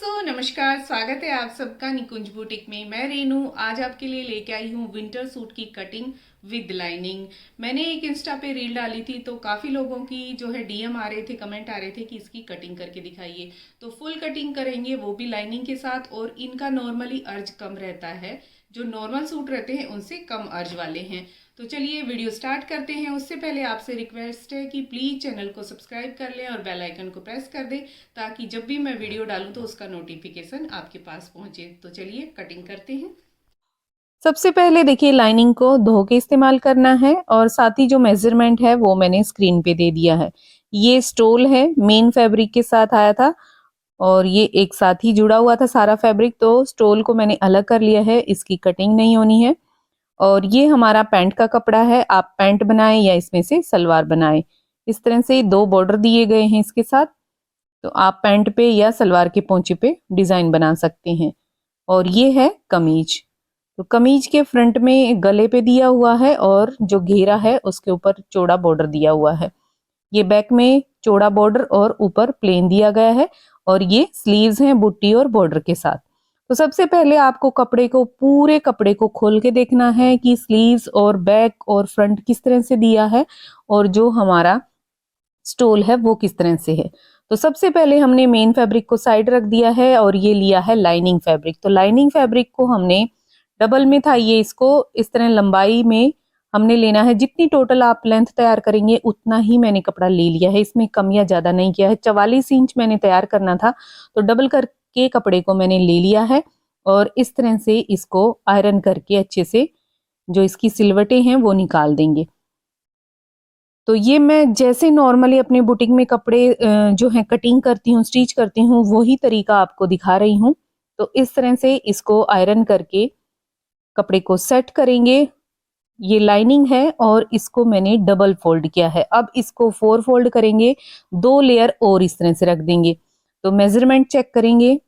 दोस्तों नमस्कार, स्वागत है आप सबका निकुंज बुटीक में। मैं रेनू आज आपके लिए लेके आई हूँ विंटर सूट की कटिंग विद लाइनिंग। मैंने एक इंस्टा पे रील डाली थी तो काफ़ी लोगों की जो है डीएम आ रहे थे, कमेंट आ रहे थे कि इसकी कटिंग करके दिखाइए। तो फुल कटिंग करेंगे, वो भी लाइनिंग के साथ। और इनका नॉर्मली अर्ज कम रहता है, जो नॉर्मल सूट रहते हैं उनसे कम अर्ज वाले हैं। तो चलिए वीडियो स्टार्ट करते हैं। उससे पहले आपसे रिक्वेस्ट है कि प्लीज़ चैनल को सब्सक्राइब कर लें और बेल आइकन को प्रेस कर दें, ताकि जब भी मैं वीडियो डालूं तो उसका नोटिफिकेशन आपके पास पहुंचे। तो चलिए कटिंग करते हैं। सबसे पहले देखिए लाइनिंग को धो के इस्तेमाल करना है और साथ ही जो मेजरमेंट है वो मैंने स्क्रीन पे दे दिया है। ये स्टोल है, मेन फैब्रिक के साथ आया था और ये एक साथ ही जुड़ा हुआ था सारा फैब्रिक, तो स्टोल को मैंने अलग कर लिया है, इसकी कटिंग नहीं होनी है। और ये हमारा पैंट का कपड़ा है, आप पैंट बनाए या इसमें से सलवार बनाए। इस तरह से दो बॉर्डर दिए गए हैं इसके साथ, तो आप पैंट पे या सलवार के पोंचे पे डिजाइन बना सकते हैं। और ये है कमीज, तो कमीज के फ्रंट में गले पे दिया हुआ है और जो घेरा है उसके ऊपर चौड़ा बॉर्डर दिया हुआ है। ये बैक में चौड़ा बॉर्डर और ऊपर प्लेन दिया गया है और ये स्लीव्स हैं बुट्टी और बॉर्डर के साथ। तो सबसे पहले आपको कपड़े को, पूरे कपड़े को खोल के देखना है कि स्लीव्स और बैक और फ्रंट किस तरह से दिया है और जो हमारा स्टोल है वो किस तरह से है। तो सबसे पहले हमने मेन फैब्रिक को साइड रख दिया है और ये लिया है लाइनिंग फैब्रिक। तो लाइनिंग फैब्रिक को हमने डबल में था ये, इसको इस तरह लंबाई में हमने लेना है। जितनी टोटल आप लेंथ तैयार करेंगे उतना ही मैंने कपड़ा ले लिया है, इसमें कम या ज्यादा नहीं किया है। 44 इंच मैंने तैयार करना था, तो डबल करके कपड़े को मैंने ले लिया है और इस तरह से इसको आयरन करके अच्छे से जो इसकी सिलवटें हैं वो निकाल देंगे। तो ये मैं जैसे नॉर्मली अपने बुटीक में कपड़े जो है कटिंग करती हूँ, स्टिच करती हूँ, वही तरीका आपको दिखा रही हूँ। तो इस तरह से इसको आयरन करके कपड़े को सेट करेंगे। ये लाइनिंग है और इसको मैंने डबल फोल्ड किया है। अब इसको 4 फोल्ड करेंगे, 2 लेयर और इस तरह से रख देंगे। तो मेजरमेंट चेक करेंगे।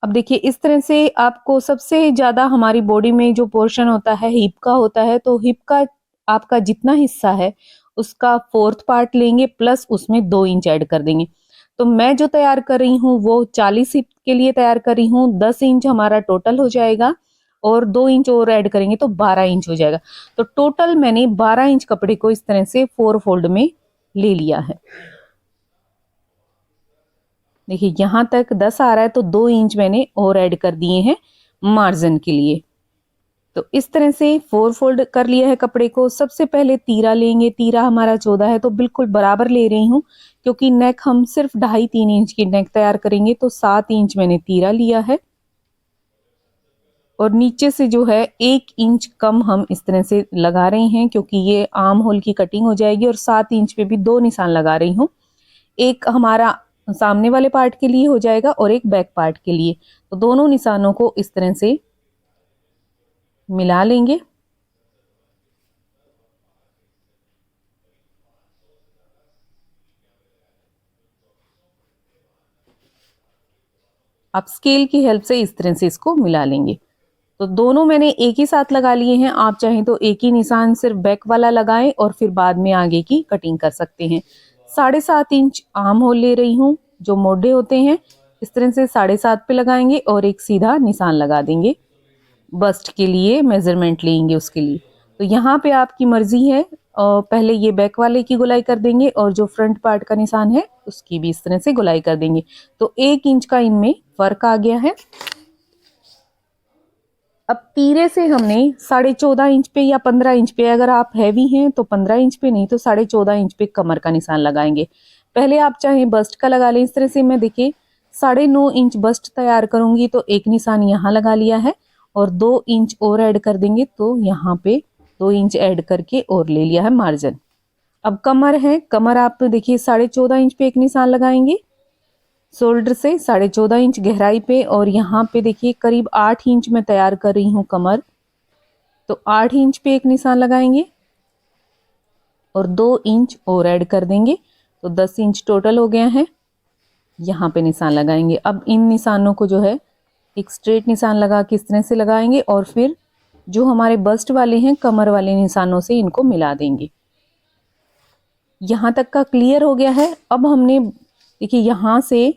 अब देखिए इस तरह से आपको सबसे ज्यादा हमारी बॉडी में जो पोर्शन होता है हिप का होता है, तो हिप का आपका जितना हिस्सा है उसका 4th पार्ट लेंगे प्लस उसमें 2 इंच ऐड कर देंगे। तो मैं जो तैयार कर रही हूँ वो 40 हिप के लिए तैयार कर रही हूँ। 10 इंच हमारा टोटल हो जाएगा और 2 इंच और ऐड करेंगे तो 12 इंच हो जाएगा। तो टोटल मैंने 12 इंच कपड़े को इस तरह से 4 फोल्ड में ले लिया है। देखिए यहां तक 10 आ रहा है तो 2 इंच मैंने और ऐड कर दिए हैं मार्जिन के लिए। तो इस तरह से 4 फोल्ड कर लिया है कपड़े को। सबसे पहले तीरा लेंगे, तीरा हमारा 14 है तो बिल्कुल बराबर ले रही हूँ, क्योंकि नेक हम सिर्फ 2.5-3 इंच की नेक तैयार करेंगे, तो 7 इंच मैंने तीरा लिया है। और नीचे से जो है 1 इंच कम हम इस तरह से लगा रहे हैं, क्योंकि ये आर्म होल की कटिंग हो जाएगी। और 7 इंच पे भी 2 निशान लगा रही हूँ, एक हमारा सामने वाले पार्ट के लिए हो जाएगा और एक बैक पार्ट के लिए। तो दोनों निशानों को इस तरह से मिला लेंगे। आप स्केल की हेल्प से इस तरह से इसको मिला लेंगे। तो दोनों मैंने एक ही साथ लगा लिए हैं। आप चाहें तो एक ही निशान सिर्फ बैक वाला लगाएं और फिर बाद में आगे की कटिंग कर सकते हैं। 7.5 इंच आर्म होल ले रही हूँ, जो मोढे होते हैं इस तरह से 7.5 पे लगाएंगे और एक सीधा निशान लगा देंगे। बस्ट के लिए मेजरमेंट लेंगे उसके लिए। तो यहाँ पे आपकी मर्जी है, पहले ये बैक वाले की गुलाई कर देंगे और जो फ्रंट पार्ट का निशान है उसकी भी इस तरह से गुलाई कर देंगे। तो 1 इंच का इनमें फर्क आ गया है। अब तीरे से हमने 14.5 इंच पे या 15 इंच पे, अगर आप हैवी हैं तो 15 इंच पे, नहीं तो 14.5 इंच पे कमर का निशान लगाएंगे। पहले आप चाहें बस्ट का लगा लें। इस तरह से मैं देखिए 9.5 इंच बस्ट तैयार करूंगी, तो एक निशान यहाँ लगा लिया है और 2 इंच और ऐड कर देंगे, तो यहाँ पे 2 इंच ऐड करके और ले लिया है मार्जिन। अब कमर है, कमर आप देखिए 14.5 इंच पे एक निशान लगाएंगे शोल्डर से 14.5 इंच गहराई पे, और यहाँ पे देखिए करीब 8 इंच में तैयार कर रही हूँ कमर, तो 8 इंच पे एक निशान लगाएंगे और 2 इंच और ऐड कर देंगे, तो 10 इंच टोटल हो गया है। यहाँ पे निशान लगाएंगे। अब इन निशानों को जो है एक स्ट्रेट निशान लगा के इस तरह से लगाएंगे और फिर जो हमारे बस्ट वाले हैं कमर वाले निशानों से इनको मिला देंगे। यहाँ तक का क्लियर हो गया है। अब हमने देखिए यहाँ से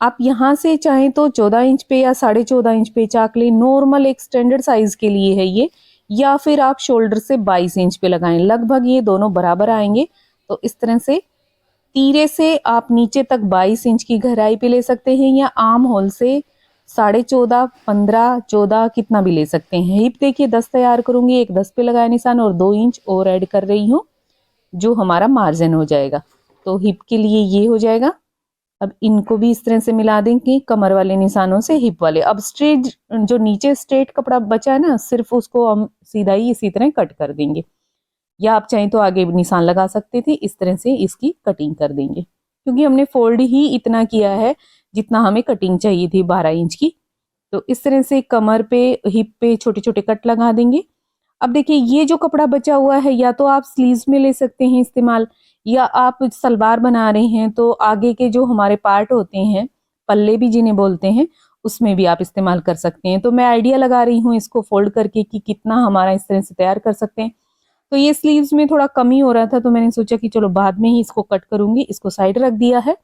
आप यहाँ से चाहें तो 14 इंच पे या 14.5 इंच पे चाक लें, नॉर्मल एक स्टैंडर्ड साइज के लिए है ये, या फिर आप शोल्डर से 22 इंच पे लगाएं, लगभग ये दोनों बराबर आएंगे। तो इस तरह से तीरे से आप नीचे तक 22 इंच की गहराई पे ले सकते हैं, या आर्म होल से 14.5, 15, 14 कितना भी ले सकते हैं। हिप देखिए 10 तैयार करूंगी, एक 10 पे लगाया निशान और 2 इंच और ऐड कर रही हूँ, जो हमारा मार्जिन हो जाएगा। तो हिप के लिए ये हो जाएगा। अब इनको भी इस तरह से मिला देंगे कमर वाले निशानों से हिप वाले। अब स्ट्रेट जो नीचे स्ट्रेट कपड़ा बचा है ना, सिर्फ उसको हम सीधा ही इसी तरह कट कर देंगे, या आप चाहें तो आगे भी निशान लगा सकते थे। इस तरह से इसकी कटिंग कर देंगे, क्योंकि हमने फोल्ड ही इतना किया है जितना हमें कटिंग चाहिए थी 12 इंच की। तो इस तरह से कमर पे हिप पे छोटे छोटे कट लगा देंगे। अब देखिए ये जो कपड़ा बचा हुआ है, या तो आप स्लीव्स में ले सकते हैं इस्तेमाल, या आप सलवार बना रहे हैं तो आगे के जो हमारे पार्ट होते हैं, पल्ले भी जिन्हें बोलते हैं, उसमें भी आप इस्तेमाल कर सकते हैं। तो मैं आइडिया लगा रही हूँ इसको फोल्ड करके कि कितना हमारा इस तरह से तैयार कर सकते हैं। तो ये स्लीव्स में थोड़ा कमी हो रहा था, तो मैंने सोचा कि चलो बाद में ही इसको कट करूंगी, इसको साइड रख दिया है।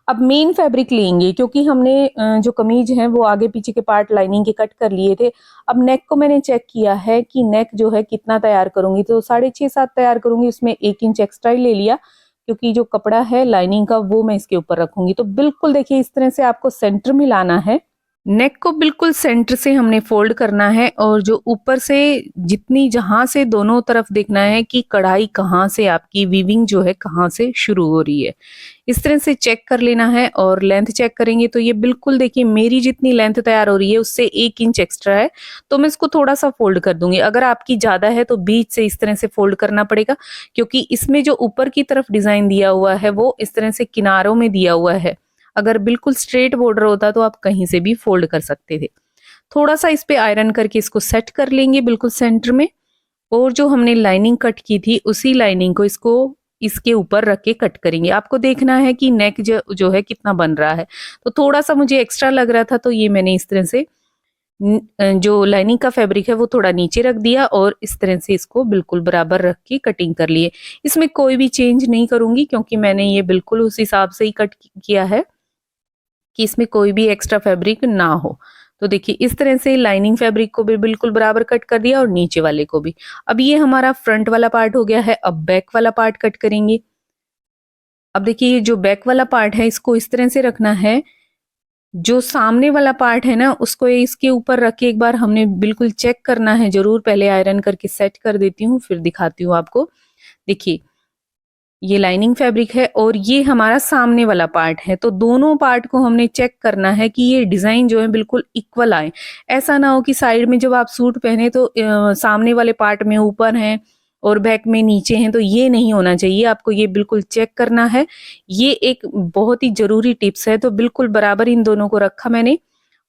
अब मेन फैब्रिक लेंगे, क्योंकि हमने जो कमीज है वो आगे पीछे के पार्ट लाइनिंग के कट कर लिए थे। अब नेक को मैंने चेक किया है कि नेक जो है कितना तैयार करूंगी, तो 6.5-7 तैयार करूंगी, उसमें 1 इंच एक्स्ट्रा ही ले लिया, क्योंकि जो कपड़ा है लाइनिंग का वो मैं इसके ऊपर रखूंगी। तो बिल्कुल देखिए इस तरह से आपको सेंटर में लाना है, नेक को बिल्कुल सेंटर से हमने फोल्ड करना है, और जो ऊपर से जितनी जहां से दोनों तरफ देखना है कि कढ़ाई कहाँ से आपकी वीविंग जो है कहाँ से शुरू हो रही है, इस तरह से चेक कर लेना है। और लेंथ चेक करेंगे तो ये बिल्कुल देखिए मेरी जितनी लेंथ तैयार हो रही है उससे 1 इंच एक्स्ट्रा है, तो मैं इसको थोड़ा सा फोल्ड कर दूंगी। अगर आपकी ज्यादा है तो बीच से इस तरह से फोल्ड करना पड़ेगा, क्योंकि इसमें जो ऊपर की तरफ डिजाइन दिया हुआ है वो इस तरह से किनारों में दिया हुआ है। अगर बिल्कुल स्ट्रेट बॉर्डर होता तो आप कहीं से भी फोल्ड कर सकते थे। थोड़ा सा इस पे आयरन करके इसको सेट कर लेंगे बिल्कुल सेंटर में, और जो हमने लाइनिंग कट की थी उसी लाइनिंग को इसको इसके ऊपर रख के कट करेंगे। आपको देखना है कि नेक जो है कितना बन रहा है। तो थोड़ा सा मुझे एक्स्ट्रा लग रहा था, तो ये मैंने इस तरह से जो लाइनिंग का फैब्रिक है वो थोड़ा नीचे रख दिया, और इस तरह से इसको बिल्कुल बराबर रख के कटिंग कर लिए। इसमें कोई भी चेंज नहीं करूंगी, क्योंकि मैंने ये बिल्कुल उस हिसाब से ही कट किया है कि इसमें कोई भी एक्स्ट्रा फैब्रिक ना हो। तो देखिए इस तरह से लाइनिंग फैब्रिक को भी बिल्कुल बराबर कट कर दिया, और नीचे वाले को भी। अब ये हमारा फ्रंट वाला पार्ट हो गया है। अब बैक वाला पार्ट कट करेंगे। अब देखिए ये जो बैक वाला पार्ट है इसको इस तरह से रखना है, जो सामने वाला पार्ट है ना उसको इसके ऊपर रख के एक बार हमने बिल्कुल चेक करना है जरूर। पहले आयरन करके सेट कर देती हूँ, फिर दिखाती हूँ आपको। देखिए ये लाइनिंग फैब्रिक है और ये हमारा सामने वाला पार्ट है, तो दोनों पार्ट को हमने चेक करना है कि ये डिजाइन जो है बिल्कुल इक्वल आए। ऐसा ना हो कि साइड में जब आप सूट पहने तो सामने वाले पार्ट में ऊपर हैं और बैक में नीचे हैं, तो ये नहीं होना चाहिए। आपको ये बिल्कुल चेक करना है। ये एक बहुत ही जरूरी टिप्स है। तो बिल्कुल बराबर इन दोनों को रखा मैंने,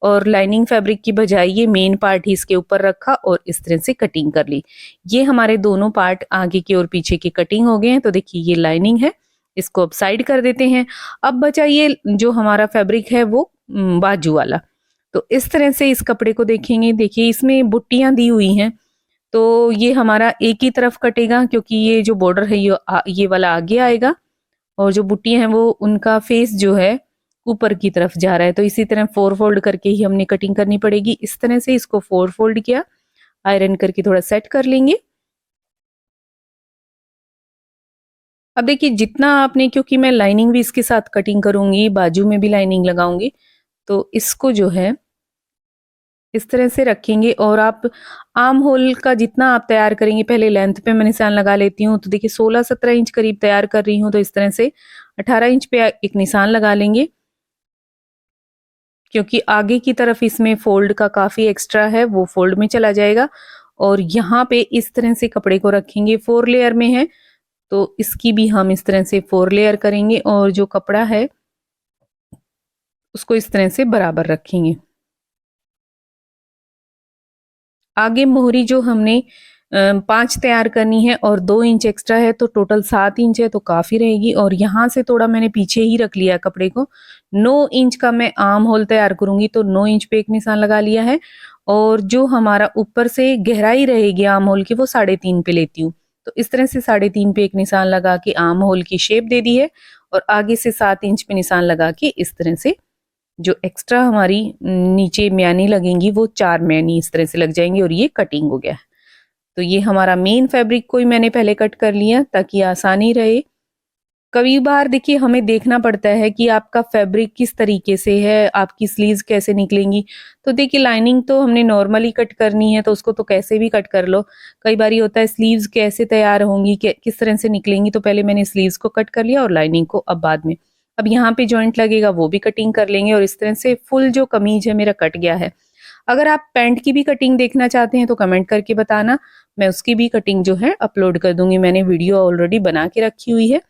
और लाइनिंग फैब्रिक की बजाय ये मेन पार्ट ही इसके ऊपर रखा और इस तरह से कटिंग कर ली। ये हमारे दोनों पार्ट आगे की और पीछे की कटिंग हो गए हैं। तो देखिए ये लाइनिंग है, इसको अब साइड कर देते हैं। अब बचा ये जो हमारा फैब्रिक है वो बाजू वाला। तो इस तरह से इस कपड़े को देखेंगे। देखिए इसमें बुट्टियां दी हुई हैं, तो ये हमारा एक ही तरफ कटेगा, क्योंकि ये जो बॉर्डर है ये वाला आगे आएगा, और जो बुट्टियां हैं वो उनका फेस जो है ऊपर की तरफ जा रहा है। तो इसी तरह 4 फोल्ड करके ही हमने कटिंग करनी पड़ेगी। इस तरह से इसको 4 फोल्ड किया, आयरन करके थोड़ा सेट कर लेंगे। अब देखिए जितना आपने, क्योंकि मैं लाइनिंग भी इसके साथ कटिंग करूंगी, बाजू में भी लाइनिंग लगाऊंगी, तो इसको जो है इस तरह से रखेंगे। और आप आर्म होल का जितना आप तैयार करेंगे, पहले लेंथ पे मैं निशान लगा लेती हूँ। तो देखिए 16-17 इंच करीब तैयार कर रही हूँ, तो इस तरह से 18 इंच पे एक निशान लगा लेंगे, क्योंकि आगे की तरफ इसमें फोल्ड का काफी एक्स्ट्रा है, वो फोल्ड में चला जाएगा। और यहाँ पे इस तरह से कपड़े को रखेंगे। 4 लेयर में है, तो इसकी भी हम इस तरह से 4 लेयर करेंगे, और जो कपड़ा है उसको इस तरह से बराबर रखेंगे। आगे मोहरी जो हमने 5 तैयार करनी है और 2 इंच एक्स्ट्रा है, तो टोटल 7 इंच है, तो काफी रहेगी। और यहाँ से थोड़ा मैंने पीछे ही रख लिया कपड़े को। 9 इंच का मैं आर्म होल तैयार करूंगी, तो 9 इंच पे एक निशान लगा लिया है। और जो हमारा ऊपर से गहराई रहेगी आर्म होल की, वो 3.5 पे लेती हूँ। तो इस तरह से 3.5 पे एक निशान लगा के आर्म होल की शेप दे दी है। और आगे से 7 इंच पे निशान लगा के इस तरह से जो एक्स्ट्रा हमारी नीचे म्यानी लगेंगी वो 4 म्यानी इस तरह से लग जाएंगी और ये कटिंग हो गया। तो ये हमारा मेन फैब्रिक को ही मैंने पहले कट कर लिया ताकि आसानी रहे। कई बार देखिए हमें देखना पड़ता है कि आपका फैब्रिक किस तरीके से है, आपकी स्लीव्स कैसे निकलेंगी। तो देखिए लाइनिंग तो हमने नॉर्मली कट करनी है तो उसको तो कैसे भी कट कर लो। कई बार ये होता है स्लीव्स कैसे तैयार होंगी, किस तरह से निकलेंगी, तो पहले मैंने स्लीव्स को कट कर लिया और लाइनिंग को अब बाद में। अब यहाँ पे जॉइंट लगेगा वो भी कटिंग कर लेंगे और इस तरह से फुल जो कमीज है मेरा कट गया है। अगर आप पैंट की भी कटिंग देखना चाहते हैं तो कमेंट करके बताना, मैं उसकी भी कटिंग जो है अपलोड कर दूंगी। मैंने वीडियो ऑलरेडी बना के रखी हुई है,